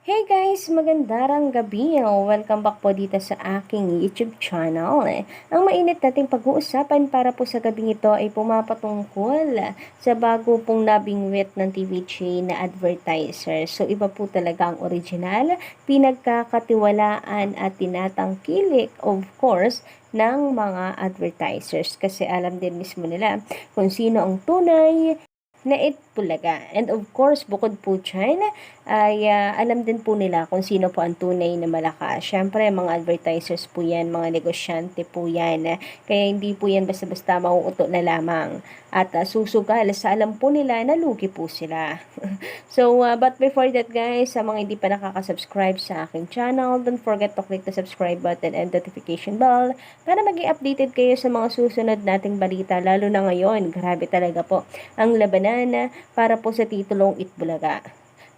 Hey guys! Magandang gabi! Welcome back po dito sa aking YouTube channel. Ang mainit nating pag-uusapan para po sa gabing ito ay pumapatungkol sa bago pong nabingwit ng TVJ na advertiser. So iba po talaga ang original, pinagkakatiwalaan at tinatangkilik of course ng mga advertisers. Kasi alam din mismo nila kung sino ang tunay na Itbulaga. And of course, bukod po dyan, ay alam din po nila kung sino po ang tunay na malakas. Siyempre, mga advertisers po yan, mga negosyante po yan. Kaya hindi po yan basta-basta mauuto na lamang. At susugal sa alam po nila na lugi po sila. So, but before that guys, sa mga hindi pa nakaka-subscribe sa aking channel, don't forget to click the subscribe button and notification bell para maging updated kayo sa mga susunod nating balita. Lalo na ngayon, grabe talaga po ang labanan para po sa titulong Itbulaga.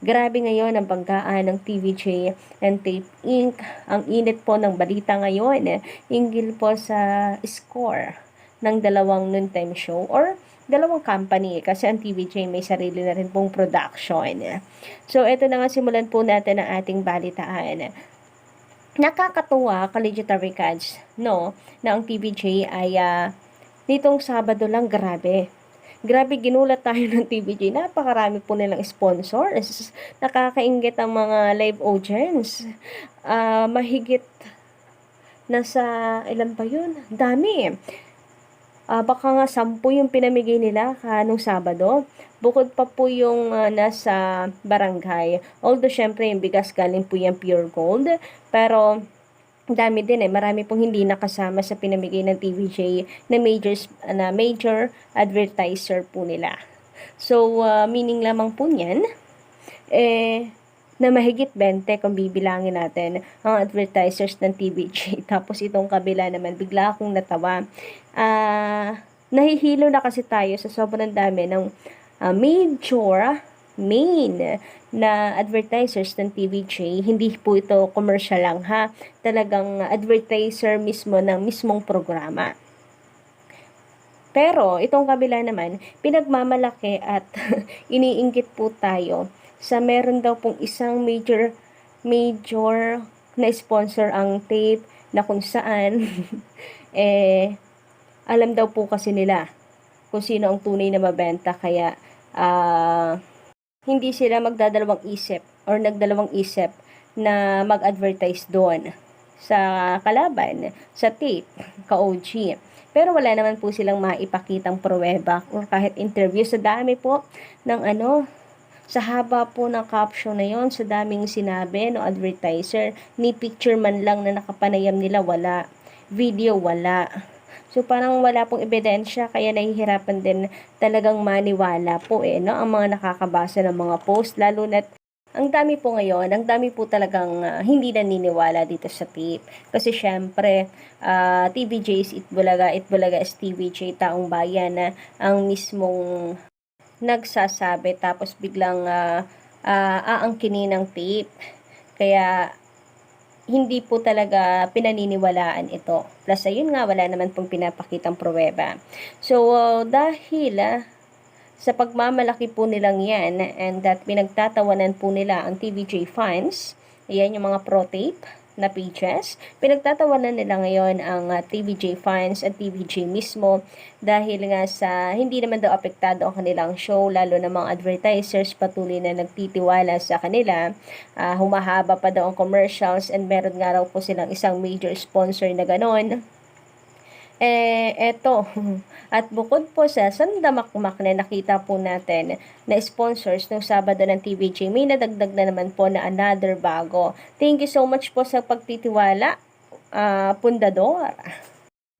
Grabe ngayon ang banggaan ng TVJ and Tape Inc. Ang init po ng balita ngayon, hinggil po sa score ng dalawang noontime show or dalawang company kasi ang TVJ may sarili na rin pong production. So, ito na nga, simulan po natin ang ating balitaan. Nakakatuwa, Kaligitary Cards, no, na ang TVJ ay nitong Sabado lang, grabe. Grabe, ginulat tayo ng TVJ. Napakarami po nilang sponsors. Nakakainggit ang mga live audience. Mahigit nasa, ilan pa yun? Dami. Baka nga 10 yung pinamigay nila nung Sabado. Bukod pa po yung nasa barangay. Although, syempre, yung bigas galing po yung pure gold. Pero, dami din marami pong hindi nakasama sa pinamigay ng TVJ na major advertiser po nila. So, meaning lamang po niyan, na mahigit 20 kung bibilangin natin ang advertisers ng TVJ. Tapos itong kabila naman, bigla akong natawa. Nahihilo na kasi tayo sa sobrang dami ng main na advertisers ng TVJ. Hindi po ito commercial lang ha. Talagang advertiser mismo ng mismong programa. Pero itong kabila naman, pinagmamalaki at iniinggit po tayo sa meron daw pong isang major na sponsor ang tape na kung saan alam daw po kasi nila kung sino ang tunay na mabenta, kaya hindi sila magdadalawang isip or nagdalawang isip na mag-advertise doon sa kalaban, sa tape, ka-OG. Pero wala naman po silang maipakitang pruweba or kahit interview. Sa dami po ng sa haba po ng caption na yon, sa daming sinabi no advertiser, ni picture man lang na nakapanayam nila, wala. Video, wala. So, parang wala pong ebidensya, kaya nahihirapan din talagang maniwala po no, ang mga nakakabasa ng mga post, lalo na't ang dami po ngayon, ang dami po talagang hindi naniniwala dito sa tape. Kasi syempre, TVJ is Itbulaga, Itbulaga is TVJ, taong bayan na ang mismong nagsasabi, tapos biglang aangkinin ng tape. Kaya, hindi po talaga pinaniniwalaan ito. Plus, ayun nga, wala naman pong pinapakitang pruweba. So, dahil sa pagmamalaki po nilang yan and that pinagtatawanan po nila ang TVJ fans, ayan yung mga pro-tape na pages, pinagtatawanan nila ngayon ang TVJ fans at TVJ mismo dahil nga sa hindi naman daw apektado ang kanilang show, lalo na mga advertisers patuloy na nagtitiwala sa kanila. Humahaba pa daw ang commercials and meron nga raw po silang isang major sponsor na ganon. Eto, at bukod po sa sandamakmak na nakita po natin na sponsors ng Sabado ng TVJ, may nadagdag na naman po na another bago. Thank you so much po sa pagtitiwala, Pundador.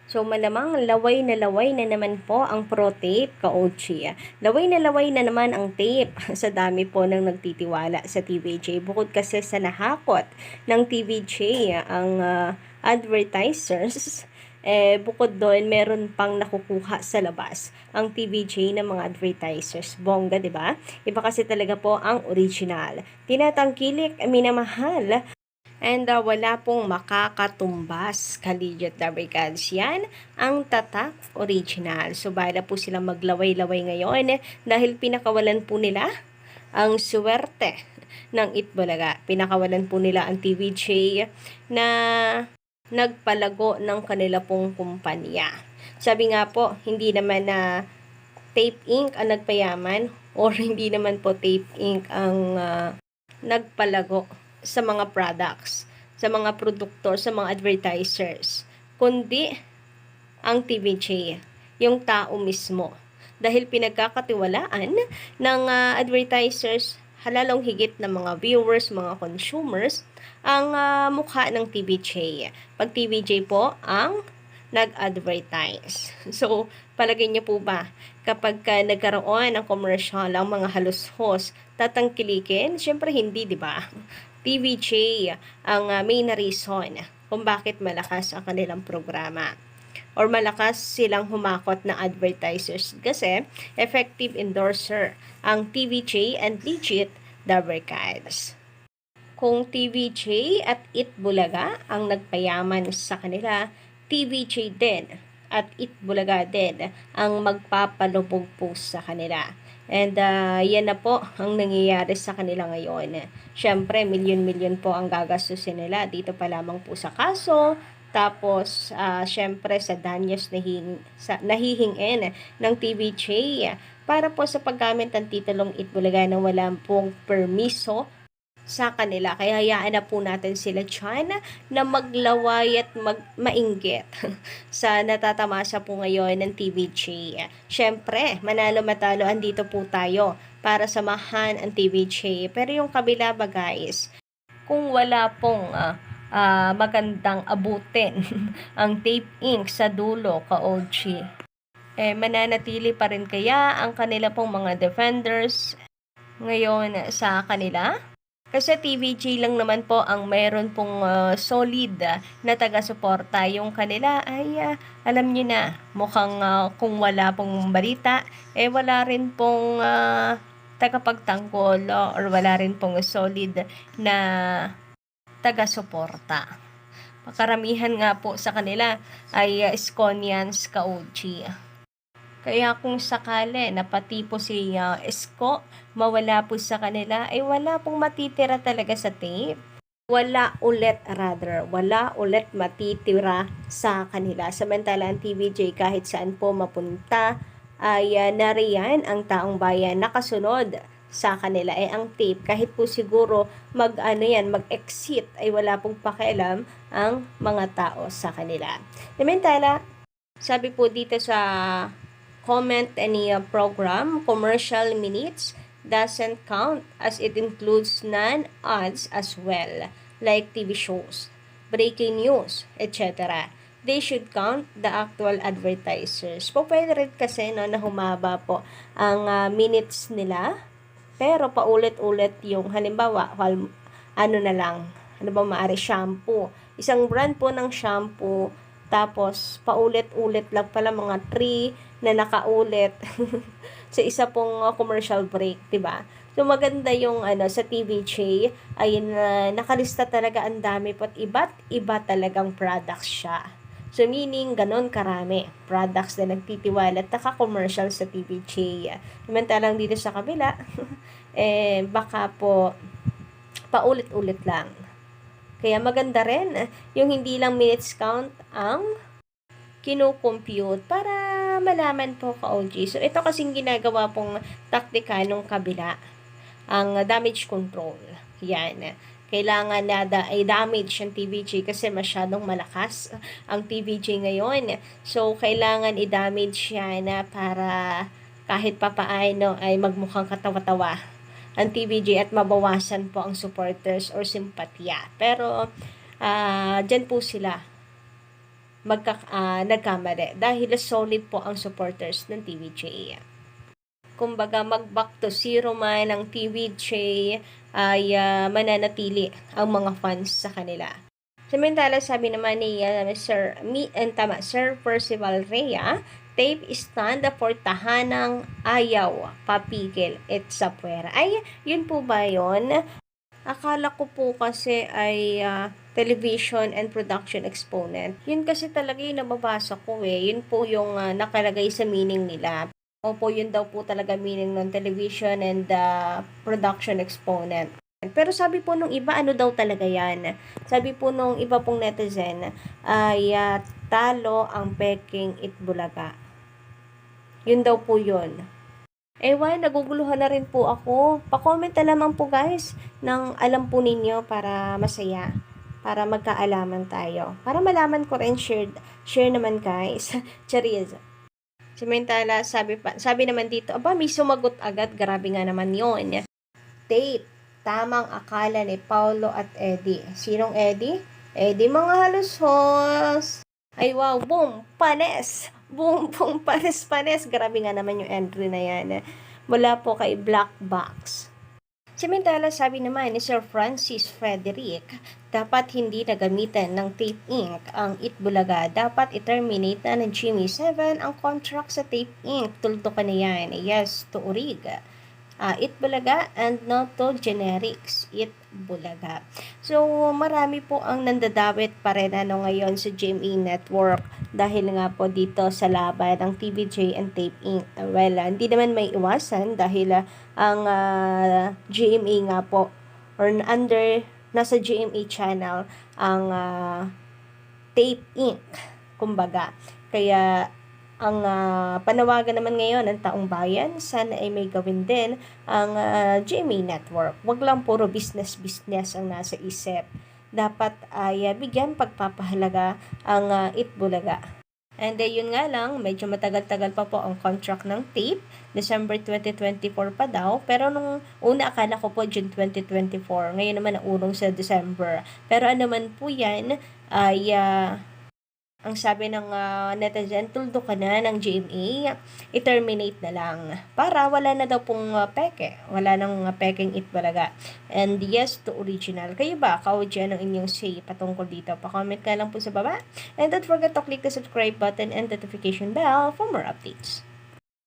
So, malamang laway na naman po ang pro-tape, ka-OG. Laway na naman ang tape sa dami po ng nagtitiwala sa TVJ. Bukod kasi sa nahakot ng TVJ, ang advertisers, bukod doon, meron pang nakukuha sa labas ang TVJ ng mga advertisers. Bongga, di ba? Iba kasi talaga po ang original. Tinatangkilik, minamahal, and wala pong makakatumbas. Kaligit Dabricans, yan ang tatak original. So, bala po silang maglaway-laway ngayon dahil pinakawalan po nila ang swerte ng Itbulaga. Pinakawalan po nila ang TVJ na nagpalago ng kanila pong kumpanya. Sabi nga po, hindi naman na Tape Inc. ang nagpayaman or hindi naman po Tape Inc. ang nagpalago sa mga products, sa mga produktor, sa mga advertisers, kundi ang TVJ, yung tao mismo. Dahil pinagkakatiwalaan ng advertisers, halalong higit ng mga viewers, mga consumers, ang mukha ng TVJ. Pag TVJ po ang nag-advertise. So, palagay niyo po ba, kapag nagkaroon ng commercial ang mga halos-hos, tatangkilikin? Siyempre hindi, di ba? TVJ ang main reason kung bakit malakas ang kanilang programa or malakas silang humakot na advertisers kasi effective endorser ang TVJ and legit Dabber Cards. Kung TVJ at Itbulaga ang nagpayaman sa kanila, TVJ din at Itbulaga din ang magpapalubog po sa kanila. And yan na po ang nangyayari sa kanila ngayon. Siyempre, milyon-milyon po ang gagastusin nila dito pa lamang po sa kaso. Tapos, syempre, sa danyos nahihingin ng TVJ para po sa paggamit ng titulong Itbulaga na wala pong permiso sa kanila. Kaya hayaan na po natin sila dyan na maglaway at mainggit sa natatamasa po ngayon ng TVJ. Siyempre, manalo matalo, andito po tayo para samahan ang TVJ. Pero yung kabila ba guys, kung wala pong magandang abutin ang Tape Inc. sa dulo, ka-OG, mananatili pa rin kaya ang kanila pong mga defenders ngayon sa kanila? Kasi TVJ lang naman po ang mayroon pong solid na taga-suporta. Yung kanila ay alam nyo na, mukhang kung wala pong balita, wala rin pong tagapagtanggol or wala rin pong solid na taga-suporta. Karamihan nga po sa kanila ay Esconians, ka-OG. Kaya kung sakali na pati po si Esko mawala po sa kanila, ay wala pong matitira talaga sa tape. Wala ulit matitira sa kanila. Samantala ang TVJ kahit saan po mapunta ay nariyan ang taong bayan nakasunod sa kanila. Ang tape kahit po siguro mag-exit ay wala pong pakialam ang mga tao sa kanila. Samantala, sabi po dito sa comment any program, commercial minutes doesn't count as it includes non-ads as well, like TV shows, breaking news, etc. They should count the actual advertisers. Po pwede rin kasi na humaba po ang minutes nila, pero paulit-ulit yung halimbawa, maaari shampoo. Isang brand po ng shampoo, tapos paulit-ulit lang pala mga 3 na nakaulit sa isa pong commercial break, 'di ba? So maganda yung sa TVJ ay nakalista talaga ang dami po at iba't iba talagang products siya. So meaning ganon karami products na nagtitiwala at naka-commercial sa TVJ. Samantalang dito sa kabila baka po paulit-ulit lang. Kaya maganda rin yung hindi lang minutes count ang kino-compute para malaman po ka-OG. So, ito kasing ginagawa pong taktika nung kabila, ang damage control. Yan. Kailangan na i-damage ang TVJ kasi masyadong malakas ang TVJ ngayon. So, kailangan i-damage yan para kahit papaano ay magmukhang katawa-tawa ang TVJ at mabawasan po ang supporters or simpatya. Pero, dyan po sila nagkamali dahil solid po ang supporters ng TVJ. Kumbaga mag-back to zero man ang TVJ ay mananatili ang mga fans sa kanila. Samantala sabi naman ni Sir Percival Rhea, tape stand for tahanang ayaw papigil et sa puwera. Ay, yun po ba yun? Akala ko po kasi ay television and production exponent. Yun kasi talaga yung nababasa ko Yun po yung nakalagay sa meaning nila. Opo, yun daw po talaga meaning ng television and production exponent. Pero sabi po nung iba, ano daw talaga yan? Sabi po nung iba pong netizen, ay talo ang peking Itbulaga. Yun daw po yun. Ewan, naguguluhan na rin po ako. Pa-comment na lamang po guys ng alam po ninyo para masaya. Para magkaalaman tayo. Para malaman ko rin, share naman guys. Charis. Samantala, sabi naman dito, aba, may sumagot agad. Grabe nga naman yun. Tate, tamang akala ni Paulo at Eddie. Sinong Eddie? Eddie mga halos-hos. Ay wow, boom, panes. Boom, boom, panes, panes. Grabe nga naman yung entry na yan. Mula po kay Black Box. Samantala, sabi naman ni Sir Francis Frederick, dapat hindi nagamitan ng tape ink ang Itbulaga. Dapat i-terminate na ng Jimmy 7 ang contract sa tape ink. Tuldukan na yan. Yes, to Urig. Itbulaga and not to generics, Itbulaga. So, marami po ang nandadawit pa rin ngayon sa GMA Network dahil nga po dito sa laban ng TVJ and Tape Inc. Well, hindi naman may iwasan dahil ang GMA nga po or nasa GMA channel ang Tape Inc. Kumbaga. Kaya ang panawagan naman ngayon ng taong bayan, sana ay may gawin din ang GMA Network. Wag lang puro business ang nasa isip. Dapat ay bigyan pagpapahalaga ang Itbulaga. And yun nga lang, medyo matagal-tagal pa po ang contract ng tape. December 2024 pa daw. Pero nung una, akala ko po June 2024. Ngayon naman ang urong sa December. Pero ano man po yan, ay ang sabi ng netizen, tuldo ka na ng GMA, i-terminate na lang. Para wala na daw pong peke. Wala nang peking Itbulaga. And yes to original. Kayo ba? Kaudyan ang inyong say patungkol dito. Pa-comment ka lang po sa baba. And don't forget to click the subscribe button and notification bell for more updates.